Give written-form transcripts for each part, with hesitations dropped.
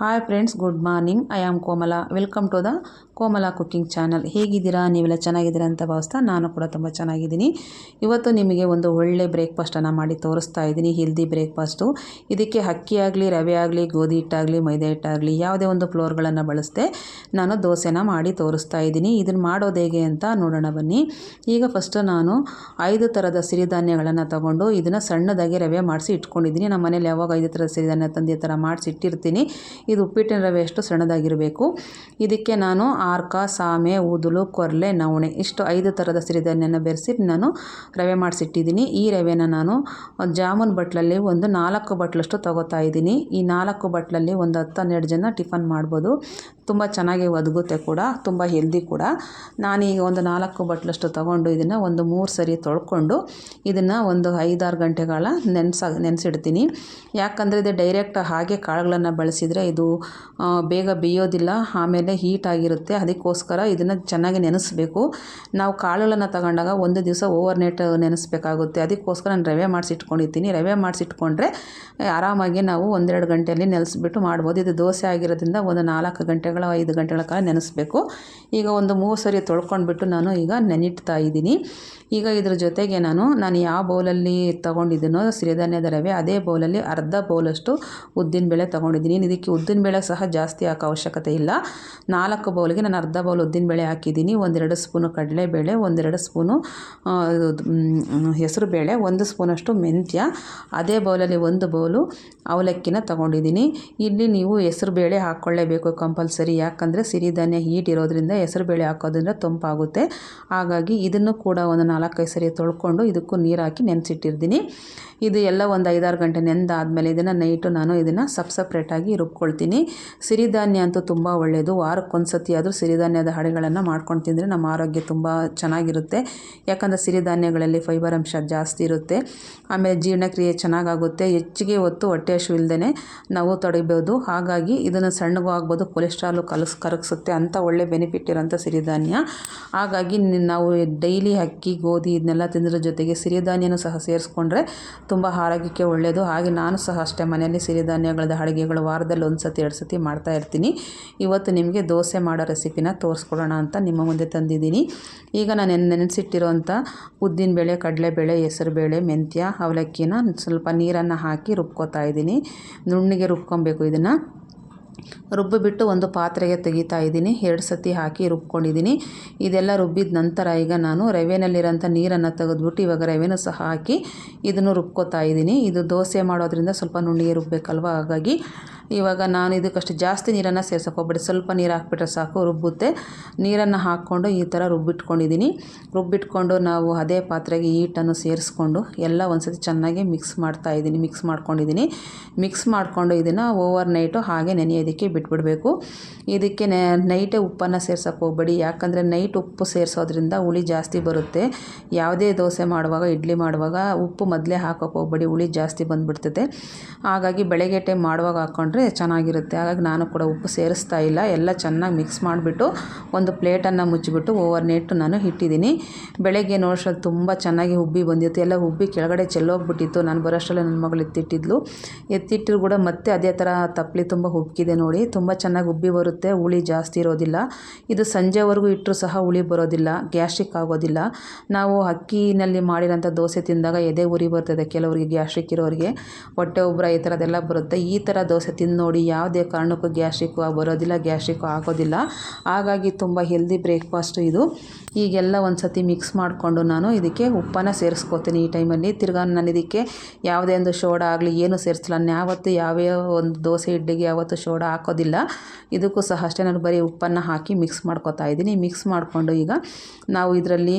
Hi friends, good morning. I am Komala. Welcome to the Komala cooking channel. ಹೇಗಿದ್ದೀರಾ? ನೀವೆಲ್ಲ ಚೆನ್ನಾಗಿದ್ದೀರಾ ಅಂತ ಭಾವಿಸ್ತಾ ನಾನು ಕೂಡ ತುಂಬ ಚೆನ್ನಾಗಿದ್ದೀನಿ. ಇವತ್ತು ನಿಮಗೆ ಒಂದು ಒಳ್ಳೆ ಬ್ರೇಕ್ಫಾಸ್ಟನ್ನು ಮಾಡಿ ತೋರಿಸ್ತಾ ಇದ್ದೀನಿ. Healthy breakfast. ಇದಕ್ಕೆ ಅಕ್ಕಿ ಆಗಲಿ, ರವೆ ಆಗಲಿ, ಗೋಧಿ ಹಿಟ್ಟಾಗಲಿ, ಮೈದಾ ಹಿಟ್ಟಾಗಲಿ ಯಾವುದೇ ಒಂದು ಫ್ಲೋರ್ಗಳನ್ನು ಬಳಸದೆ ನಾನು ದೋಸೆನ ಮಾಡಿ ತೋರಿಸ್ತಾ ಇದ್ದೀನಿ. ಇದನ್ನು ಮಾಡೋದು ಹೇಗೆ ಅಂತ ನೋಡೋಣ ಬನ್ನಿ. ಈಗ ಫಸ್ಟು ನಾನು 5 ಥರದ ಸಿರಿಧಾನ್ಯಗಳನ್ನು ತಗೊಂಡು ಇದನ್ನು ಸಣ್ಣದಾಗಿ ರವೆ ಮಾಡಿಸಿ ಇಟ್ಕೊಂಡಿದ್ದೀನಿ. ನಮ್ಮ ಮನೇಲಿ ಯಾವಾಗ 5 ಥರದ ಸಿರಿಧಾನ್ಯ ತಂದು ಈ ಥರ ಮಾಡಿಸಿ ಇಟ್ಟಿರ್ತೀನಿ. ಇದು ಉಪ್ಪಿಟ್ಟಿನ ರವೆ ಅಷ್ಟು ಸಣ್ಣದಾಗಿರಬೇಕು. ಇದಕ್ಕೆ ನಾನು ಆರ್ಕ, ಸಾಮೆ, ಊದಲು, ಕೊರ್ಲೆ, ನವಣೆ ಇಷ್ಟು 5 ಥರದ ಸಿರಿಧಾನ್ಯನ ಬೆರೆಸಿ ನಾನು ರವೆ ಮಾಡಿಸಿಟ್ಟಿದ್ದೀನಿ. ಈ ರವೆನ ನಾನು ಜಾಮೂನ್ ಬಟ್ಲಲ್ಲಿ ಒಂದು 4 ಬಟ್ಲಷ್ಟು ತಗೋತಾ ಇದ್ದೀನಿ. ಈ 4 ಬಟ್ಲಲ್ಲಿ ಒಂದು 10-12 ಜನ ಟಿಫನ್ ಮಾಡ್ಬೋದು. ತುಂಬ ಚೆನ್ನಾಗಿ ಒದಗುತ್ತೆ ಕೂಡ, ತುಂಬ ಹೆಲ್ದಿ ಕೂಡ. ನಾನೀಗ ಒಂದು 4 ಬಟ್ಲಷ್ಟು ತೊಗೊಂಡು ಇದನ್ನು ಒಂದು 3 ಸರಿ ತೊಳ್ಕೊಂಡು ಇದನ್ನು ಒಂದು 5-6 ಗಂಟೆಗಳ ನೆನೆಸಿಡ್ತೀನಿ. ಯಾಕಂದರೆ ಇದು ಡೈರೆಕ್ಟ್ ಹಾಗೆ ಕಾಳುಗಳನ್ನು ಬಳಸಿದರೆ ಇದು ಬೇಗ ಬೇಯೋದಿಲ್ಲ, ಆಮೇಲೆ ಹೀಟ್ ಆಗಿರುತ್ತೆ. ಅದಕ್ಕೋಸ್ಕರ ಇದನ್ನು ಚೆನ್ನಾಗಿ ನೆನೆಸಬೇಕು. ನಾವು ಕಾಳುಗಳನ್ನು ತಗೊಂಡಾಗ ಒಂದು ದಿವಸ ಓವರ್ನೈಟ್ ನೆನೆಸಬೇಕಾಗುತ್ತೆ. ಅದಕ್ಕೋಸ್ಕರ ನಾನು ರವೆ ಮಾಡಿಸಿಟ್ಕೊಂಡಿರ್ತೀನಿ. ರವೆ ಮಾಡಿಸಿಟ್ಕೊಂಡ್ರೆ ಆರಾಮಾಗಿ ನಾವು 1-2 ಗಂಟೆಯಲ್ಲಿ ನೆನೆಸ್ಬಿಟ್ಟು ಮಾಡ್ಬೋದು. ಇದು ದೋಸೆ ಆಗಿರೋದ್ರಿಂದ ಒಂದು 4 ಗಂಟೆಗಳ 5 ಗಂಟೆಗಳ ಕಾಲ ನೆನೆಸಬೇಕು. ಈಗ ಒಂದು 3 ಸರಿ ತೊಳ್ಕೊಂಡ್ಬಿಟ್ಟು ನಾನು ಈಗ ನೆನಿಡ್ತಾ ಇದ್ದೀನಿ. ಈಗ ಇದ್ರ ಜೊತೆಗೆ ನಾನು ಯಾವ ಬೌಲಲ್ಲಿ ತೊಗೊಂಡಿದ್ದೀನೋ ಸಿರಿಧಾನ್ಯದ ರವೆ, ಅದೇ ಬೌಲಲ್ಲಿ ಅರ್ಧ ಬೌಲಷ್ಟು ಉದ್ದಿನಬೇಳೆ ತೊಗೊಂಡಿದ್ದೀನಿ. ಇದಕ್ಕೆ ಉದ್ದಿನಬೇಳೆ ಸಹ ಜಾಸ್ತಿ ಹಾಕೋ ಅವಶ್ಯಕತೆ ಇಲ್ಲ. 4 ಬೌಲ್ಗೆ ನಾನು ಅರ್ಧ ಬೌಲ್ ಉದ್ದಿನಬೇಳೆ ಹಾಕಿದ್ದೀನಿ. 1-2 ಸ್ಪೂನು ಕಡಲೆಬೇಳೆ, 1-2 ಸ್ಪೂನು ಹೆಸರುಬೇಳೆ, 1 ಸ್ಪೂನಷ್ಟು ಮೆಂತ್ಯ, ಅದೇ ಬೌಲಲ್ಲಿ 1 ಬೌಲು ಅವಲಕ್ಕಿನ ತೊಗೊಂಡಿದ್ದೀನಿ. ಇಲ್ಲಿ ನೀವು ಹೆಸರುಬೇಳೆ ಹಾಕ್ಕೊಳ್ಳೇಬೇಕು ಕಂಪಲ್ಸರಿ. ಯಾಕಂದರೆ ಸಿರಿಧಾನ್ಯ ಹೀಟ್ ಇರೋದ್ರಿಂದ ಹೆಸರುಬೇಳೆ ಹಾಕೋದ್ರಿಂದ ತಂಪಾಗುತ್ತೆ. ಹಾಗಾಗಿ ಇದನ್ನು ಕೂಡ ಒಂದು 4-5 ಸರಿ ತೊಳ್ಕೊಂಡು ಇದಕ್ಕೂ ನೀರು ಹಾಕಿ ನೆನೆಸಿಟ್ಟಿರ್ತೀನಿ. ಇದು ಎಲ್ಲ ಒಂದು 5-6 ಗಂಟೆ ನೆಂದಾದಮೇಲೆ ಇದನ್ನು ನೈಟು ನಾನು ಇದನ್ನು ಸಪ್ರೇಟಾಗಿ ರುಬ್ಕೊಳ್ತೀನಿ. ಸಿರಿಧಾನ್ಯ ಅಂತೂ ತುಂಬ ಒಳ್ಳೆಯದು. ವಾರಕ್ಕೊಂದು ಸತಿ ಆದರೂ ಸಿರಿಧಾನ್ಯದ ಅಡುಗೆಗಳನ್ನು ಮಾಡ್ಕೊಂಡು ತಿಂದರೆ ನಮ್ಮ ಆರೋಗ್ಯ ತುಂಬ ಚೆನ್ನಾಗಿರುತ್ತೆ. ಯಾಕಂದರೆ ಸಿರಿಧಾನ್ಯಗಳಲ್ಲಿ ಫೈಬರ್ ಅಂಶ ಜಾಸ್ತಿ ಇರುತ್ತೆ. ಆಮೇಲೆ ಜೀರ್ಣಕ್ರಿಯೆ ಚೆನ್ನಾಗಾಗುತ್ತೆ. ಹೆಚ್ಚಿಗೆ ಹೊತ್ತು ಹೊಟ್ಟೆ ಹಸಿವು ಇಲ್ಲದೇ ನಾವು ತಡಿಬೋದು. ಹಾಗಾಗಿ ಇದನ್ನು ಸಣ್ಣಗೂ ಆಗ್ಬೋದು, ಕೊಲೆಸ್ಟ್ರಾಲು ಕರಗಿಸುತ್ತೆ ಅಂತ ಒಳ್ಳೆ ಬೆನಿಫಿಟ್ ಇರೋಂಥ ಸಿರಿಧಾನ್ಯ. ಹಾಗಾಗಿ ನಾವು ಡೈಲಿ ಅಕ್ಕಿ, ಗೋಧಿ ಇದನ್ನೆಲ್ಲ ತಿನ್ನೋದ್ರ ಜೊತೆಗೆ ಸಿರಿಧಾನ್ಯನೂ ಸಹ ಸೇರಿಸ್ಕೊಂಡ್ರೆ ತುಂಬ ಆರೋಗ್ಯಕ್ಕೆ ಒಳ್ಳೆಯದು. ಹಾಗೆ ನಾನು ಸಹ ಅಷ್ಟೇ ಮನೆಯಲ್ಲಿ ಸಿರಿಧಾನ್ಯಗಳದ ಅಡುಗೆಗಳು ವಾರದಲ್ಲಿ 1 ಸತಿ 2 ಸತಿ ಮಾಡ್ತಾ ಇರ್ತೀನಿ. ಇವತ್ತು ನಿಮಗೆ ದೋಸೆ ಮಾಡೋ ರೆಸಿಪಿನ ತೋರಿಸ್ಕೊಡೋಣ ಅಂತ ನಿಮ್ಮ ಮುಂದೆ ತಂದಿದ್ದೀನಿ. ಈಗ ನಾನು ನೆನೆಸಿಟ್ಟಿರೋಂಥ ಉದ್ದಿನಬೇಳೆ, ಕಡಲೆಬೇಳೆ, ಹೆಸರುಬೇಳೆ, ಮೆಂತ್ಯ, ಅವಲಕ್ಕಿನ ಸ್ವಲ್ಪ ನೀರನ್ನು ಹಾಕಿ ರುಬ್ಕೋತಾ ಇದ್ದೀನಿ. ನುಣ್ಣಗೆ ರುಬ್ಕೊಬೇಕು. ಇದನ್ನು ರುಬ್ಬಿಬಿಟ್ಟು ಒಂದು ಪಾತ್ರೆಗೆ ತೆಗಿತಾ ಇದ್ದೀನಿ. 2 ಸತಿ ಹಾಕಿ ರುಬ್ಕೊಂಡಿದ್ದೀನಿ. ಇದೆಲ್ಲ ರುಬ್ಬಿದ ನಂತರ ಈಗ ನಾನು ರವೆನಲ್ಲಿರೋಂಥ ನೀರನ್ನು ತೆಗೆದುಬಿಟ್ಟು ಇವಾಗ ರವೆನೂ ಸಹ ಹಾಕಿ ಇದನ್ನು ರುಬ್ಕೋತಾ ಇದ್ದೀನಿ. ಇದು ದೋಸೆ ಮಾಡೋದ್ರಿಂದ ಸ್ವಲ್ಪ ನುಣ್ಣಗೆ ರುಬ್ಬೇಕಲ್ವ, ಹಾಗಾಗಿ ಇವಾಗ ನಾನು ಇದಕ್ಕಷ್ಟು ಜಾಸ್ತಿ ನೀರನ್ನು ಸೇರ್ಸೋಕೆ ಹೋಗ್ಬೇಡಿ, ಸ್ವಲ್ಪ ನೀರು ಹಾಕ್ಬಿಟ್ರೆ ಸಾಕು, ರುಬ್ಬುತ್ತೆ. ನೀರನ್ನು ಹಾಕ್ಕೊಂಡು ಈ ಥರ ರುಬ್ಬಿಟ್ಕೊಂಡಿದ್ದೀನಿ. ರುಬ್ಬಿಟ್ಕೊಂಡು ನಾವು ಅದೇ ಪಾತ್ರೆಗೆ ಹಿಟ್ಟನ್ನು ಸೇರಿಸ್ಕೊಂಡು ಎಲ್ಲ ಒಂದು ಸತಿ ಚೆನ್ನಾಗಿ ಮಿಕ್ಸ್ ಮಾಡ್ಕೊಂಡಿದ್ದೀನಿ. ಮಿಕ್ಸ್ ಮಾಡಿಕೊಂಡು ಇದನ್ನು ಓವರ್ ನೈಟು ಹಾಗೆ ನೆನೆಯೋದಕ್ಕೆ ಬಿಟ್ಬಿಡಬೇಕು. ಇದಕ್ಕೆ ನೈಟೇ ಉಪ್ಪನ್ನು ಸೇರ್ಸೋಕೆ ಹೋಗ್ಬೇಡಿ. ಯಾಕಂದರೆ ನೈಟ್ ಉಪ್ಪು ಸೇರಿಸೋದ್ರಿಂದ ಹುಳಿ ಜಾಸ್ತಿ ಬರುತ್ತೆ. ಯಾವುದೇ ದೋಸೆ ಮಾಡುವಾಗ, ಇಡ್ಲಿ ಮಾಡುವಾಗ ಉಪ್ಪು ಮೊದಲೇ ಹಾಕೋಕೆ ಹೋಗ್ಬೇಡಿ, ಹುಳಿ ಜಾಸ್ತಿ ಬಂದುಬಿಡ್ತದೆ. ಹಾಗಾಗಿ ಬೆಳಗ್ಗೆ ಟೈಮ್ ಮಾಡುವಾಗ ಹಾಕ್ಕೊಂಡ್ರೆ ಚೆನ್ನಾಗಿರುತ್ತೆ. ಹಾಗಾಗಿ ನಾನು ಕೂಡ ಉಪ್ಪು ಸೇರಿಸ್ತಾ ಇಲ್ಲ. ಎಲ್ಲ ಚೆನ್ನಾಗಿ ಮಿಕ್ಸ್ ಮಾಡಿಬಿಟ್ಟು ಒಂದು ಪ್ಲೇಟನ್ನು ಮುಚ್ಚಿಬಿಟ್ಟು ಓವರ್ ನೈಟ್ ನಾನು ಇಟ್ಟಿದ್ದೀನಿ. ಬೆಳಗ್ಗೆ ನೋಡೋಷ್ಟರಲ್ಲಿ ತುಂಬ ಚೆನ್ನಾಗಿ ಉಬ್ಬಿ ಬಂದಿತ್ತು. ಎಲ್ಲ ಉಬ್ಬಿ ಕೆಳಗಡೆ ಚೆಲ್ಲೋಗ್ಬಿಟ್ಟಿತ್ತು. ನಾನು ಬರೋಷ್ಟರಲ್ಲಿ ನನ್ನ ಮಗಳು ಎತ್ತಿಟ್ಟಿರು ಕೂಡ ಮತ್ತೆ ಅದೇ ಥರ ತಪ್ಪಲಿ ತುಂಬ ಉಬ್ಕಿದೆ ನೋಡಿ. ತುಂಬ ಚೆನ್ನಾಗಿ ಉಬ್ಬಿ ಬರುತ್ತೆ, ಹುಳಿ ಜಾಸ್ತಿ ಇರೋದಿಲ್ಲ. ಇದು ಸಂಜೆವರೆಗೂ ಇಟ್ಟರೂ ಸಹ ಹುಳಿ ಬರೋದಿಲ್ಲ, ಗ್ಯಾಸ್ಟ್ರಿಕ್ ಆಗೋದಿಲ್ಲ. ನಾವು ಅಕ್ಕಿನಲ್ಲಿ ಮಾಡಿರೋಂಥ ದೋಸೆ ತಿಂದಾಗ ಎದೆ ಉರಿ ಬರ್ತದೆ ಕೆಲವರಿಗೆ, ಗ್ಯಾಸ್ಟ್ರಿಕ್ ಇರೋರಿಗೆ, ಹೊಟ್ಟೆ ಉಬ್ಬರ ಈ ಥರದ್ದೆಲ್ಲ ಬರುತ್ತೆ. ಈ ಥರ ದೋಸೆ ತಿಂದು ನೋಡಿ, ಯಾವುದೇ ಕಾರಣಕ್ಕೂ ಗ್ಯಾಸ್ಟ್ರಿಕ್ಕು ಬರೋದಿಲ್ಲ, ಗ್ಯಾಸ್ಟ್ರಿಕ್ಕು ಆಗೋದಿಲ್ಲ. ಹಾಗಾಗಿ ತುಂಬ ಹೆಲ್ದಿ ಬ್ರೇಕ್ಫಾಸ್ಟು ಇದು. ಈಗೆಲ್ಲ ಒಂದು ಸತಿ ಮಿಕ್ಸ್ ಮಾಡಿಕೊಂಡು ನಾನು ಇದಕ್ಕೆ ಉಪ್ಪನ್ನು ಸೇರಿಸ್ಕೋತೀನಿ. ಈ ಟೈಮಲ್ಲಿ ತಿರ್ಗಾ ನಾನು ಇದಕ್ಕೆ ಯಾವುದೇ ಒಂದು ಸೋಡಾ ಆಗಲಿ ಏನು ಸೇರಿಸಲ್ಲ. ನಾನು ಯಾವತ್ತೂ ಯಾವ್ಯಾವ ಒಂದು ದೋಸೆ ಇಡ್ಲಿಗೆ ಯಾವತ್ತೂ ಸೋಡಾ ಹಾಕೋದಿಲ್ಲ. ಇದಕ್ಕೂ ಸಹ ಅಷ್ಟೇ ನಾನು ಬರೀ ಉಪ್ಪನ್ನು ಹಾಕಿ ಮಿಕ್ಸ್ ಮಾಡ್ಕೊತಾ ಇದ್ದೀನಿ. ಮಿಕ್ಸ್ ಮಾಡಿಕೊಂಡು ಈಗ ನಾವು ಇದರಲ್ಲಿ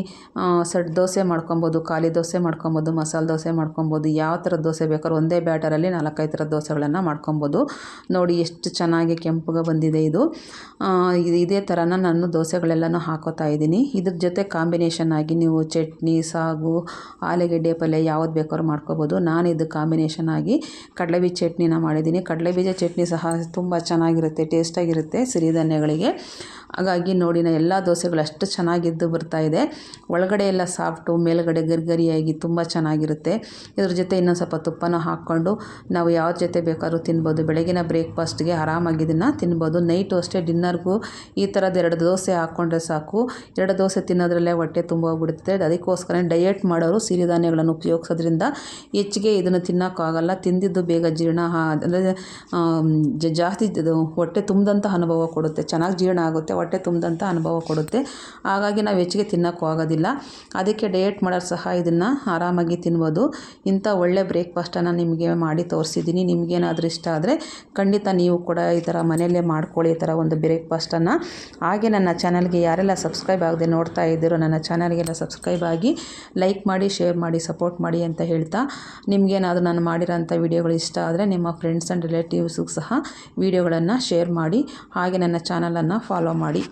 ಸೆಟ್ ದೋಸೆ ಮಾಡ್ಕೊಬೋದು, ಖಾಲಿ ದೋಸೆ ಮಾಡ್ಕೊಬೋದು, ಮಸಾಲೆ ದೋಸೆ ಮಾಡ್ಕೊಬೋದು, ಯಾವ ಥರದ ದೋಸೆ ಬೇಕಾದ್ರೂ ಒಂದೇ ಬ್ಯಾಟರಲ್ಲಿ 4-5 ಥರದ ದೋಸೆಗಳನ್ನು ಮಾಡ್ಕೊಬೋದು. ನೋಡಿ ಎಷ್ಟು ಚೆನ್ನಾಗಿ ಕೆಂಪಗೆ ಬಂದಿದೆ ಇದು. ಇದೇ ಥರನ ನಾನು ದೋಸೆಗಳೆಲ್ಲನೂ ಹಾಕೋತಾ ಇದ್ದೀನಿ. ಇದ್ರ ಜೊತೆ ಕಾಂಬಿನೇಷನ್ ಆಗಿ ನೀವು ಚಟ್ನಿ, ಸಾಗು, ಆಲೂಗೆಡ್ಡೆ ಪಲ್ಯ ಯಾವ್ದು ಬೇಕಾದ್ರೂ ಮಾಡ್ಕೊಬೋದು. ನಾನು ಇದು ಕಾಂಬಿನೇಷನ್ ಆಗಿ ಕಡಲೆಬೀಜ ಚಟ್ನಿನ ಮಾಡಿದ್ದೀನಿ. ಕಡಲೆಬೀಜ ಚಟ್ನಿ ಸಹ ತುಂಬ ಚೆನ್ನಾಗಿರುತ್ತೆ, ಟೇಸ್ಟಾಗಿರುತ್ತೆ ಸಿರಿಧಾನ್ಯಗಳಿಗೆ. ಹಾಗಾಗಿ ನೋಡಿ ಎಲ್ಲ ದೋಸೆಗಳು ಅಷ್ಟು ಚೆನ್ನಾಗಿದ್ದು ಬರ್ತಾಯಿದೆ. ಒಳಗಡೆ ಎಲ್ಲ ಸಾಫ್ಟು, ಮೇಲ್ಗಡೆ ಗರಿಗರಿಯಾಗಿ ತುಂಬ ಚೆನ್ನಾಗಿರುತ್ತೆ. ಇದ್ರ ಜೊತೆ ಇನ್ನೊಂದು ಸ್ವಲ್ಪ ತುಪ್ಪನ ಹಾಕ್ಕೊಂಡು ನಾವು ಯಾವ ಜೊತೆ ಬೇಕಾದ್ರೂ ತಿನ್ಬೋದು. ಬೆಳಗಿನ ಬ್ರೇಕ್ಫಾಸ್ಟ್ಗೆ ಆರಾಮಾಗಿ ಇದನ್ನು ತಿನ್ಬೋದು. ನೈಟು ಅಷ್ಟೇ ಡಿನ್ನರ್ಗೂ ಈ ಥರದ್ದು 2 ದೋಸೆ ಹಾಕ್ಕೊಂಡ್ರೆ ಸಾಕು. 2 ದೋಸೆ ತಿನ್ನೋದ್ರಲ್ಲೇ ಹೊಟ್ಟೆ ತುಂಬ ಹೋಗ್ಬಿಡುತ್ತೆ. ಅದಕ್ಕೋಸ್ಕರ ಡಯಟ್ ಮಾಡೋರು ಸಿರಿಧಾನ್ಯಗಳನ್ನು ಉಪಯೋಗಿಸೋದ್ರಿಂದ ಹೆಚ್ಚಿಗೆ ಇದನ್ನು ತಿನ್ನೋಕ್ಕಾಗಲ್ಲ. ತಿಂದಿದ್ದು ಬೇಗ ಜೀರ್ಣ ಅಂದರೆ ಜಾಸ್ತಿ ಹೊಟ್ಟೆ ತುಂಬಿದಂಥ ಅನುಭವ ಕೊಡುತ್ತೆ. ಚೆನ್ನಾಗಿ ಜೀರ್ಣ ಆಗುತ್ತೆ, ಹೊಟ್ಟೆ ತುಂಬಿದಂಥ ಅನುಭವ ಕೊಡುತ್ತೆ. ಹಾಗಾಗಿ ನಾವು ಹೆಚ್ಚಿಗೆ ತಿನ್ನೋಕ್ಕೂ ಆಗೋದಿಲ್ಲ. ಅದಕ್ಕೆ ಡಯಟ್ ಮಾಡೋರು ಸಹ ಇದನ್ನು ಆರಾಮಾಗಿ ತಿನ್ಬೋದು. ಇಂಥ ಒಳ್ಳೆ ಬ್ರೇಕ್ಫಾಸ್ಟನ್ನು ನಿಮಗೆ ಮಾಡಿ ತೋರಿಸಿದ್ದೀನಿ. ನಿಮಗೇನಾದರೂ ಇಷ್ಟ ಆದರೆ ಖಂಡಿತ ನೀವು ಕೂಡ ಈ ಥರ ಮನೆಯಲ್ಲೇ ಮಾಡ್ಕೊಳ್ಳಿ, ಈ ಥರ ಒಂದು ಬ್ರೇಕ್ಫಾಸ್ಟನ್ನು. ಹಾಗೆ ನನ್ನ ಚಾನಲ್ಗೆ ಯಾರೆಲ್ಲ ಸಬ್ಸ್ಕ್ರೈಬ್ ಆಗದೆ ನೋಡ್ತಾ ಇದ್ದೀರೋ ನನ್ನ ಚಾನಲ್ಗೆಲ್ಲ ಸಬ್ಸ್ಕ್ರೈಬ್ ಆಗಿ ಲೈಕ್ ಮಾಡಿ, ಶೇರ್ ಮಾಡಿ, ಸಪೋರ್ಟ್ ಮಾಡಿ ಅಂತ ಹೇಳ್ತಾ, ನಿಮಗೇನಾದರೂ ನಾನು ಮಾಡಿರೋಂಥ ವಿಡಿಯೋಗಳು ಇಷ್ಟ ಆದರೆ ನಿಮ್ಮ ಫ್ರೆಂಡ್ಸ್ ಆ್ಯಂಡ್ ರಿಲೇಟಿವ್ಸ್ಗೂ ಸಹ ವಿಡಿಯೋಗಳನ್ನು ಶೇರ್ ಮಾಡಿ. ಹಾಗೆ ನನ್ನ ಚಾನಲನ್ನು ಫಾಲೋ ಮಾಡಿ.